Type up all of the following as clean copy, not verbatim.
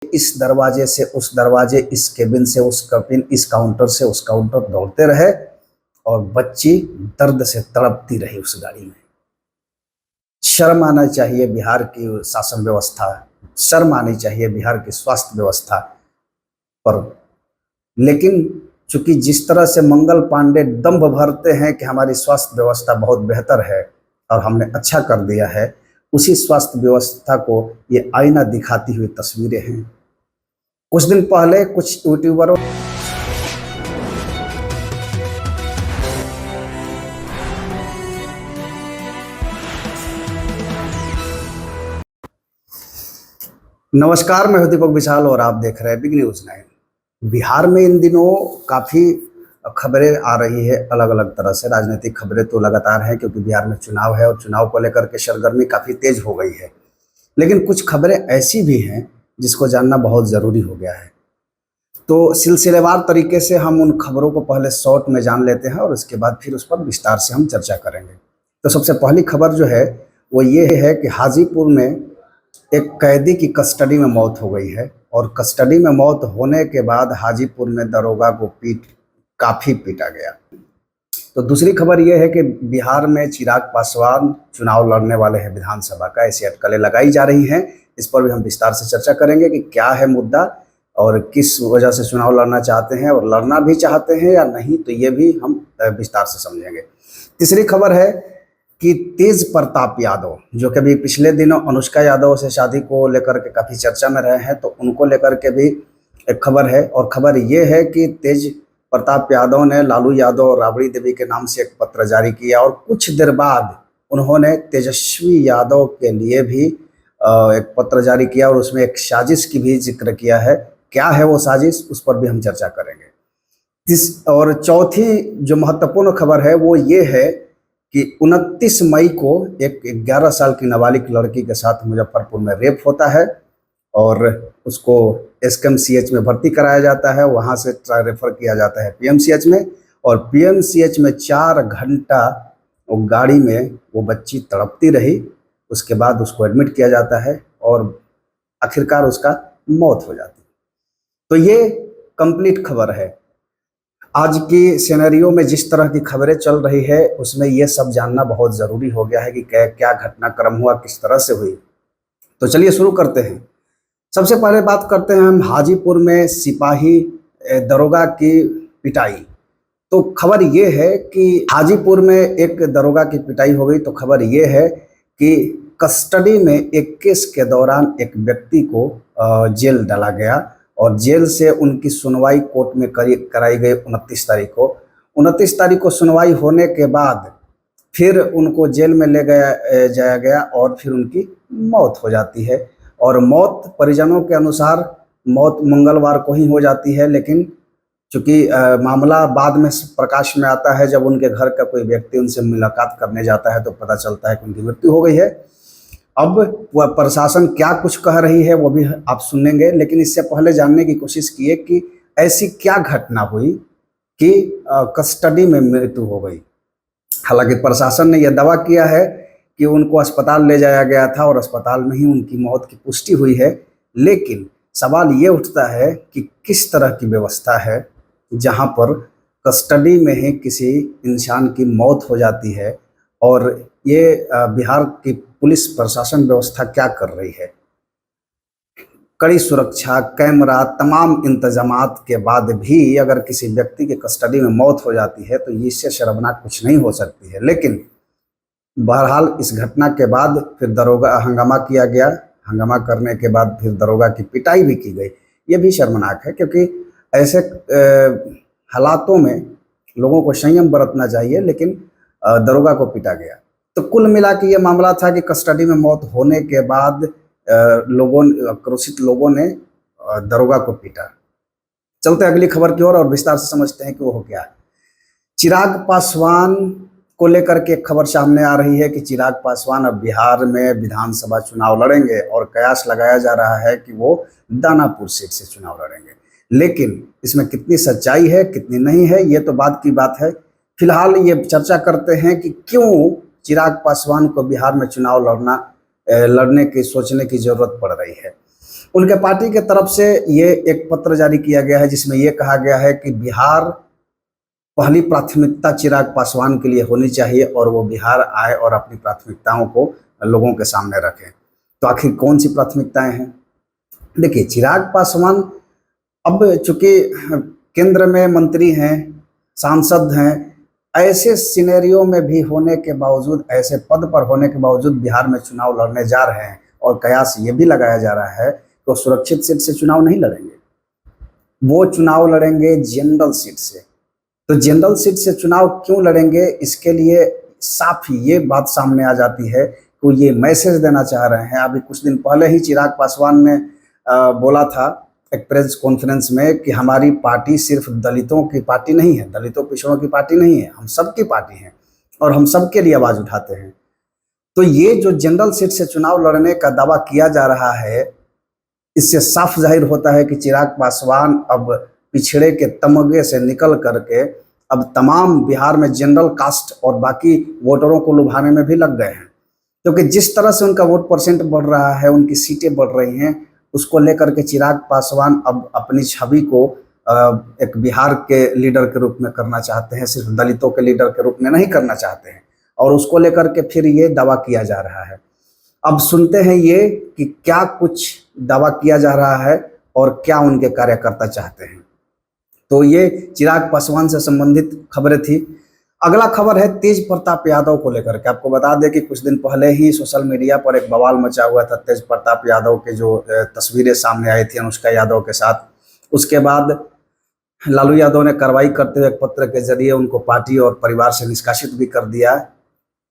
इस दरवाजे से उस दरवाजे, इस केबिन से उस केबिन, इस काउंटर से उस काउंटर दौड़ते रहे और बच्ची दर्द से तड़पती रही उस गाड़ी में। शर्म आना चाहिए बिहार की शासन व्यवस्था, शर्म आनी चाहिए बिहार की स्वास्थ्य व्यवस्था पर। लेकिन चूंकि जिस तरह से मंगल पांडे दंभ भरते हैं कि हमारी स्वास्थ्य व्यवस्था बहुत बेहतर है और हमने अच्छा कर दिया है, उसी स्वास्थ्य व्यवस्था को ये आईना दिखाती हुई तस्वीरें हैं। कुछ दिन पहले कुछ यूट्यूबरों नमस्कार, मैं हूं दीपक विशाल और आप देख रहे हैं बिग न्यूज 9। बिहार में इन दिनों काफ़ी खबरें आ रही है अलग अलग तरह से। राजनीतिक खबरें तो लगातार हैं क्योंकि बिहार में चुनाव है और चुनाव को लेकर के सरगर्मी काफ़ी तेज हो गई है। लेकिन कुछ खबरें ऐसी भी हैं जिसको जानना बहुत ज़रूरी हो गया है। तो सिलसिलेवार तरीके से हम उन खबरों को पहले शॉर्ट में जान लेते हैं और उसके बाद फिर उस पर विस्तार से हम चर्चा करेंगे। तो सबसे पहली खबर जो है वो ये है कि हाजीपुर में एक कैदी की कस्टडी में मौत हो गई है और कस्टडी में मौत होने के बाद हाजीपुर में दरोगा को काफ़ी पीटा गया। तो दूसरी खबर यह है कि बिहार में चिराग पासवान चुनाव लड़ने वाले हैं विधानसभा का, ऐसी अटकलें लगाई जा रही हैं। इस पर भी हम विस्तार से चर्चा करेंगे कि क्या है मुद्दा और किस वजह से चुनाव लड़ना चाहते हैं और लड़ना भी चाहते हैं या नहीं, तो ये भी हम विस्तार से समझेंगे। तीसरी खबर है कि तेज प्रताप यादव, जो कि भी पिछले दिनों अनुष्का यादव से शादी को लेकर के काफ़ी चर्चा में रहे हैं, तो उनको लेकर के भी एक खबर है। और खबर ये है कि तेज प्रताप यादव ने लालू यादव और राबड़ी देवी के नाम से एक पत्र जारी किया और कुछ देर बाद उन्होंने तेजस्वी यादव के लिए भी एक पत्र जारी किया और उसमें एक साजिश की भी जिक्र किया है। क्या है वो साजिश, उस पर भी हम चर्चा करेंगे। और चौथी जो महत्वपूर्ण खबर है वो ये है कि 29 मई को एक 11 साल की नाबालिग लड़की के साथ मुजफ्फरपुर में रेप होता है और उसको एसकेएमसीएच में भर्ती कराया जाता है। वहाँ से रेफर किया जाता है पीएमसीएच में और पीएमसीएच में 4 घंटा वो गाड़ी में वो बच्ची तड़पती रही। उसके बाद उसको एडमिट किया जाता है और आखिरकार उसका मौत हो जाती है। तो ये कंप्लीट खबर है। आज की सिनेरियो में जिस तरह की खबरें चल रही है उसमें ये सब जानना बहुत ज़रूरी हो गया है कि क्या घटनाक्रम हुआ, किस तरह से हुई। तो चलिए शुरू करते हैं। सबसे पहले बात करते हैं हम हाजीपुर में सिपाही दरोगा की पिटाई। तो खबर ये है कि हाजीपुर में एक दरोगा की पिटाई हो गई। तो खबर ये है कि कस्टडी में एक केस के दौरान एक व्यक्ति को जेल डाला गया और जेल से उनकी सुनवाई कोर्ट में कराई गई 29 तारीख को। 29 तारीख को सुनवाई होने के बाद फिर उनको जेल में ले जाया गया और फिर उनकी मौत हो जाती है। और मौत परिजनों के अनुसार मौत मंगलवार को ही हो जाती है, लेकिन चूँकि मामला बाद में प्रकाश में आता है, जब उनके घर का कोई व्यक्ति उनसे मुलाकात करने जाता है तो पता चलता है कि उनकी मृत्यु हो गई है। अब वह प्रशासन क्या कुछ कह रही है वो भी आप सुनेंगे, लेकिन इससे पहले जानने की कोशिश किए कि ऐसी क्या घटना हुई कि कस्टडी में मृत्यु हो गई। हालांकि प्रशासन ने यह दावा किया है कि उनको अस्पताल ले जाया गया था और अस्पताल में ही उनकी मौत की पुष्टि हुई है। लेकिन सवाल ये उठता है कि किस तरह की व्यवस्था है जहां पर कस्टडी में ही किसी इंसान की मौत हो जाती है और ये बिहार की पुलिस प्रशासन व्यवस्था क्या कर रही है। कड़ी सुरक्षा, कैमरा, तमाम इंतजामात के बाद भी अगर किसी व्यक्ति की कस्टडी में मौत हो जाती है तो इससे शर्मनाक कुछ नहीं हो सकती है। लेकिन बहरहाल इस घटना के बाद फिर दरोगा हंगामा किया गया। हंगामा करने के बाद फिर दरोगा की पिटाई भी की गई। ये भी शर्मनाक है क्योंकि ऐसे हालातों में लोगों को संयम बरतना चाहिए, लेकिन दरोगा को पीटा गया। तो कुल मिला के ये मामला था कि कस्टडी में मौत होने के बाद आक्रोशित लोगों ने दरोगा को पीटा। चलते अगली खबर की ओर और विस्तार से समझते हैं कि वो क्या है। चिराग पासवान को लेकर के एक खबर सामने आ रही है कि चिराग पासवान अब बिहार में विधानसभा चुनाव लड़ेंगे और कयास लगाया जा रहा है कि वो दानापुर सीट से चुनाव लड़ेंगे। लेकिन इसमें कितनी सच्चाई है कितनी नहीं है ये तो बाद की बात है। फिलहाल ये चर्चा करते हैं कि क्यों चिराग पासवान को बिहार में चुनाव लड़ने की सोचने की जरूरत पड़ रही है। उनके पार्टी के तरफ से ये एक पत्र जारी किया गया है जिसमें ये कहा गया है कि बिहार पहली प्राथमिकता चिराग पासवान के लिए होनी चाहिए और वो बिहार आए और अपनी प्राथमिकताओं को लोगों के सामने रखें। तो आखिर कौन सी प्राथमिकताएं हैं? देखिए, चिराग पासवान अब चूंकि केंद्र में मंत्री हैं, सांसद हैं, ऐसे सिनेरियो में भी होने के बावजूद, ऐसे पद पर होने के बावजूद बिहार में चुनाव लड़ने जा रहे हैं और कयास ये भी लगाया जा रहा है कि वो सुरक्षित सीट से चुनाव नहीं लड़ेंगे, वो चुनाव लड़ेंगे जनरल सीट से। तो जनरल सीट से चुनाव क्यों लड़ेंगे, इसके लिए साफ ये बात सामने आ जाती है कि वो ये मैसेज देना चाह रहे हैं। अभी कुछ दिन पहले ही चिराग पासवान ने बोला था एक प्रेस कॉन्फ्रेंस में कि हमारी पार्टी सिर्फ दलितों की पार्टी नहीं है, दलितों पिछड़ों की पार्टी नहीं है, हम सबकी पार्टी है और हम सबके लिए आवाज उठाते हैं। तो ये जो जनरल सीट से चुनाव लड़ने का दावा किया जा रहा है, इससे साफ जाहिर होता है कि चिराग पासवान अब पिछड़े के तमगे से निकल करके अब तमाम बिहार में जनरल कास्ट और बाकी वोटरों को लुभाने में भी लग गए हैं। क्योंकि जिस तरह से उनका वोट परसेंट बढ़ रहा है, उनकी सीटें बढ़ रही हैं, उसको लेकर के चिराग पासवान अब अपनी छवि को एक बिहार के लीडर के रूप में करना चाहते हैं, सिर्फ दलितों के लीडर के रूप में नहीं करना चाहते हैं। और उसको लेकर के फिर ये दावा किया जा रहा है। अब सुनते हैं ये कि क्या कुछ दावा किया जा रहा है और क्या उनके कार्यकर्ता चाहते हैं। तो ये चिराग पासवान से संबंधित खबरें थी। अगला खबर है तेज प्रताप यादव को लेकर के। आपको बता दें कि कुछ दिन पहले ही सोशल मीडिया पर एक बवाल मचा हुआ था तेज प्रताप यादव के जो तस्वीरें सामने आई थी अनुष्का यादव के साथ। उसके बाद लालू यादव ने कार्रवाई करते हुए एक पत्र के जरिए उनको पार्टी और परिवार से निष्कासित भी कर दिया।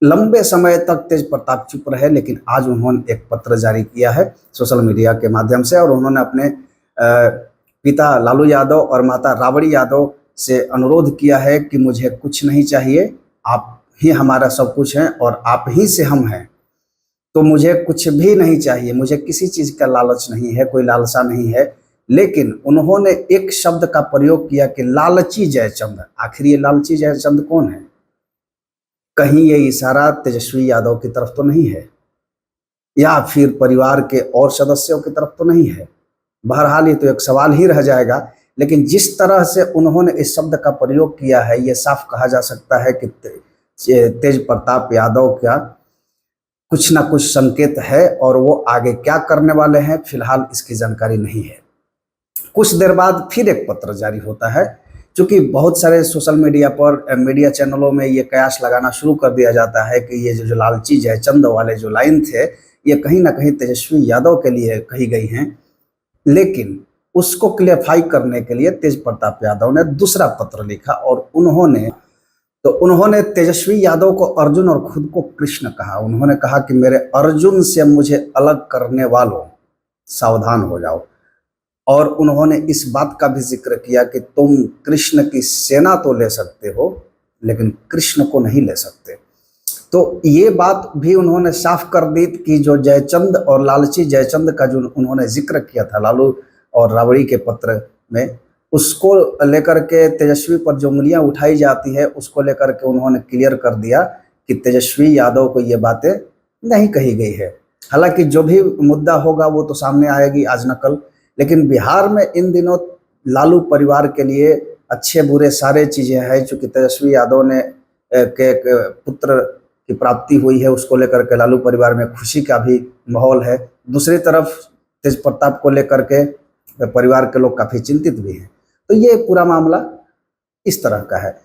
लंबे समय तक तेज प्रताप चुप रहे, लेकिन आज उन्होंने एक पत्र जारी किया है सोशल मीडिया के माध्यम से और उन्होंने अपने पिता लालू यादव और माता राबड़ी यादव से अनुरोध किया है कि मुझे कुछ नहीं चाहिए, आप ही हमारा सब कुछ हैं और आप ही से हम हैं, तो मुझे कुछ भी नहीं चाहिए, मुझे किसी चीज़ का लालच नहीं है, कोई लालसा नहीं है। लेकिन उन्होंने एक शब्द का प्रयोग किया कि लालची जयचंद। आखिर ये लालची जयचंद कौन है? कहीं ये इशारा तेजस्वी यादव की तरफ तो नहीं है या फिर परिवार के और सदस्यों की तरफ तो नहीं है? बहरहाल ये तो एक सवाल ही रह जाएगा। लेकिन जिस तरह से उन्होंने इस शब्द का प्रयोग किया है, ये साफ कहा जा सकता है कि तेज प्रताप यादव का कुछ ना कुछ संकेत है और वो आगे क्या करने वाले हैं फिलहाल इसकी जानकारी नहीं है। कुछ देर बाद फिर एक पत्र जारी होता है। क्योंकि बहुत सारे सोशल मीडिया पर मीडिया चैनलों में ये कयास लगाना शुरू कर दिया जाता है कि ये जो लालची जयचंद वाले जो लाइन थे, ये कहीं ना कहीं तेजस्वी यादव के लिए कही गई हैं। लेकिन उसको क्लियरफाई करने के लिए तेज प्रताप यादव ने दूसरा पत्र लिखा और उन्होंने तेजस्वी यादव को अर्जुन और खुद को कृष्ण कहा। उन्होंने कहा कि मेरे अर्जुन से मुझे अलग करने वालों, सावधान हो जाओ। और उन्होंने इस बात का भी जिक्र किया कि तुम कृष्ण की सेना तो ले सकते हो लेकिन कृष्ण को नहीं ले सकते। तो ये बात भी उन्होंने साफ कर दी कि जो जयचंद और लालची जयचंद का जो उन्होंने जिक्र किया था लालू और राबड़ी के पत्र में, उसको लेकर के तेजस्वी पर जो उंगलियां उठाई जाती है उसको लेकर के उन्होंने क्लियर कर दिया कि तेजस्वी यादव को ये बातें नहीं कही गई है। हालांकि जो भी मुद्दा होगा वो तो सामने आएगी आज न कल। लेकिन बिहार में इन दिनों लालू परिवार के लिए अच्छे बुरे सारे चीज़ें हैं। चूँकि तेजस्वी यादव ने के पुत्र की प्राप्ति हुई है, उसको लेकर के लालू परिवार में खुशी का भी माहौल है। दूसरी तरफ तेज प्रताप को लेकर के परिवार के लोग काफ़ी चिंतित भी हैं। तो ये पूरा मामला इस तरह का है।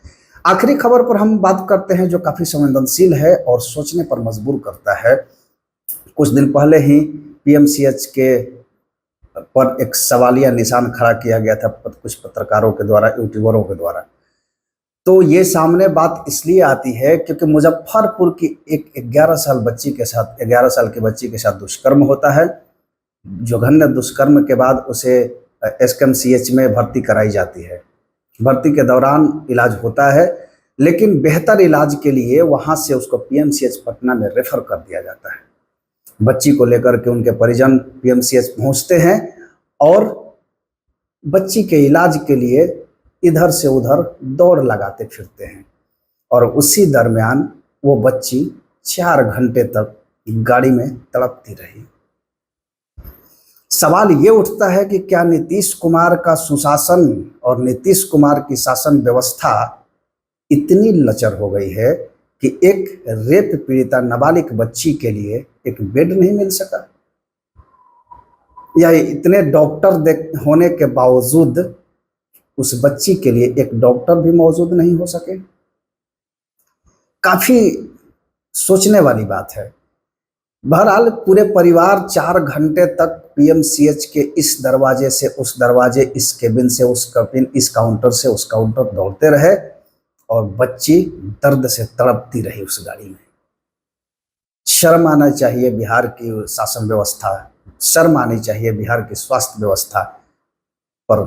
आखिरी खबर पर हम बात करते हैं जो काफ़ी संवेदनशील है और सोचने पर मजबूर करता है। कुछ दिन पहले ही पीएमसीएच के पर एक सवालिया निशान खड़ा किया गया था कुछ पत्रकारों के द्वारा, यूट्यूबरों के द्वारा। तो ये सामने बात इसलिए आती है क्योंकि मुजफ्फरपुर की एक 11 साल की बच्ची के साथ दुष्कर्म होता है। जघन्य दुष्कर्म के बाद उसे एसकेएमसीएच में भर्ती कराई जाती है। भर्ती के दौरान इलाज होता है, लेकिन बेहतर इलाज के लिए वहाँ से उसको पीएमसीएच पटना में रेफर कर दिया जाता है। बच्ची को लेकर के उनके परिजन पीएमसीएच पहुँचते हैं और बच्ची के इलाज के लिए इधर से उधर दौड़ लगाते फिरते हैं और उसी दरमियान वो बच्ची 4 घंटे तक गाड़ी में तड़पती रही। सवाल ये उठता है कि क्या नीतीश कुमार का सुशासन और नीतीश कुमार की शासन व्यवस्था इतनी लचर हो गई है कि एक रेप पीड़िता नाबालिग बच्ची के लिए एक बेड नहीं मिल सका, या इतने डॉक्टर होने के बावजूद उस बच्ची के लिए एक डॉक्टर भी मौजूद नहीं हो सके। काफी सोचने वाली बात है। बहरहाल पूरे परिवार 4 घंटे तक पीएमसीएच के इस दरवाजे से उस दरवाजे, इस केबिन से उस केबिन, इस काउंटर से उस काउंटर दौड़ते रहे और बच्ची दर्द से तड़पती रही उस गाड़ी में। शर्म आना चाहिए बिहार की शासन व्यवस्था, शर्म आनी चाहिए बिहार की स्वास्थ्य व्यवस्था पर।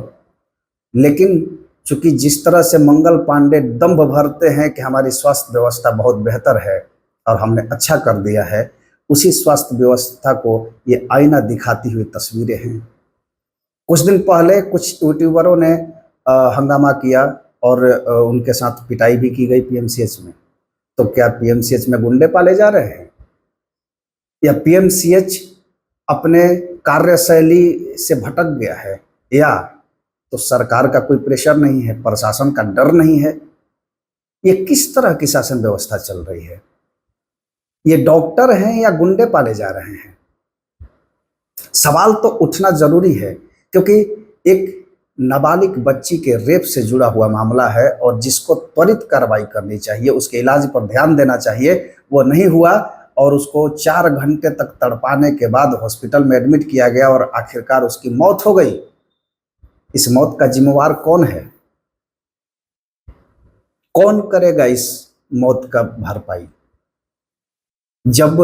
लेकिन चूंकि जिस तरह से मंगल पांडे दंभ भरते हैं कि हमारी स्वास्थ्य व्यवस्था बहुत बेहतर है और हमने अच्छा कर दिया है, उसी स्वास्थ्य व्यवस्था को ये आईना दिखाती हुई तस्वीरें हैं। कुछ दिन पहले कुछ यूट्यूबरों ने हंगामा किया और उनके साथ पिटाई भी की गई पीएमसीएच में। तो क्या पीएमसीएच में गुंडे पाले जा रहे हैं, या पीएमसीएच अपने कार्यशैली से भटक गया है, या तो सरकार का कोई प्रेशर नहीं है, प्रशासन का डर नहीं है? ये किस तरह की शासन व्यवस्था चल रही है? ये डॉक्टर हैं या गुंडे पाले जा रहे हैं? सवाल तो उठना जरूरी है, क्योंकि एक नाबालिग बच्ची के रेप से जुड़ा हुआ मामला है और जिसको त्वरित कार्रवाई करनी चाहिए, उसके इलाज पर ध्यान देना चाहिए, वो नहीं हुआ और उसको 4 घंटे तक तड़पाने के बाद हॉस्पिटल में एडमिट किया गया और आखिरकार उसकी मौत हो गई। इस मौत का जिम्मेवार कौन है? कौन करेगा इस मौत का भरपाई? जब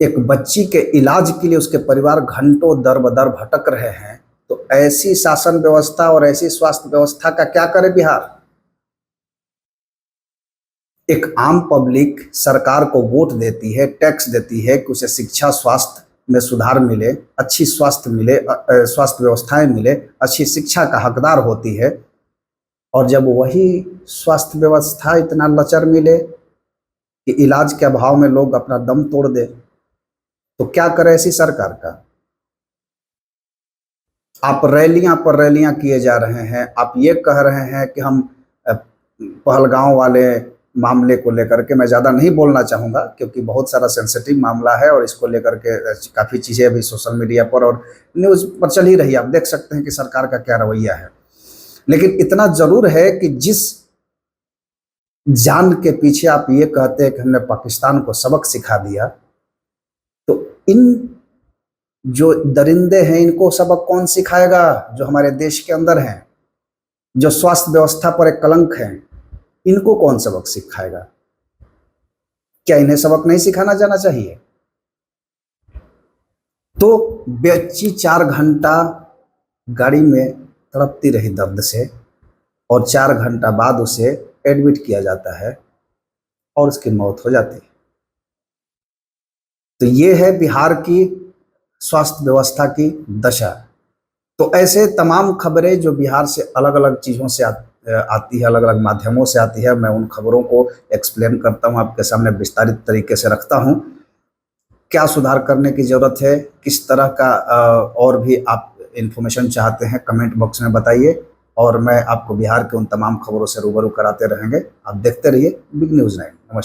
एक बच्ची के इलाज के लिए उसके परिवार घंटों दर बदर भटक रहे हैं, तो ऐसी शासन व्यवस्था और ऐसी स्वास्थ्य व्यवस्था का क्या करे बिहार? एक आम पब्लिक सरकार को वोट देती है, टैक्स देती है कि उसे शिक्षा स्वास्थ्य में सुधार मिले, अच्छी स्वास्थ्य मिले, स्वास्थ्य व्यवस्थाएं मिले, अच्छी शिक्षा का हकदार होती है। और जब वही स्वास्थ्य व्यवस्था इतना लचर मिले कि इलाज के अभाव में लोग अपना दम तोड़ दे, तो क्या करे ऐसी सरकार का? आप रैलियां पर रैलियां किए जा रहे हैं, आप ये कह रहे हैं कि हम पहलगांव वाले मामले को लेकर के, मैं ज़्यादा नहीं बोलना चाहूँगा क्योंकि बहुत सारा सेंसिटिव मामला है और इसको लेकर के काफ़ी चीज़ें अभी सोशल मीडिया पर और न्यूज़ पर चल ही रही है। आप देख सकते हैं कि सरकार का क्या रवैया है। लेकिन इतना ज़रूर है कि जिस जान के पीछे आप ये कहते हैं कि हमने पाकिस्तान को सबक सिखा दिया, तो इन जो दरिंदे हैं इनको सबक कौन सिखाएगा जो हमारे देश के अंदर हैं, जो स्वास्थ्य व्यवस्था पर एक कलंक है? इनको कौन सबक सिखाएगा? क्या इन्हें सबक नहीं सिखाना जाना चाहिए? तो बच्ची 4 घंटा गाड़ी में तड़पती रही दर्द से और 4 घंटा बाद उसे एडमिट किया जाता है और उसकी मौत हो जाती है। तो ये है बिहार की स्वास्थ्य व्यवस्था की दशा। तो ऐसे तमाम खबरें जो बिहार से अलग अलग चीज़ों से आती है, अलग अलग माध्यमों से आती है, मैं उन खबरों को एक्सप्लेन करता हूँ, आपके सामने विस्तारित तरीके से रखता हूँ। क्या सुधार करने की ज़रूरत है, किस तरह का और भी आप इन्फॉर्मेशन चाहते हैं, कमेंट बॉक्स में बताइए और मैं आपको बिहार के उन तमाम खबरों से रूबरू कराते रहेंगे। आप देखते रहिए बिग न्यूज़ 9। नमस्कार।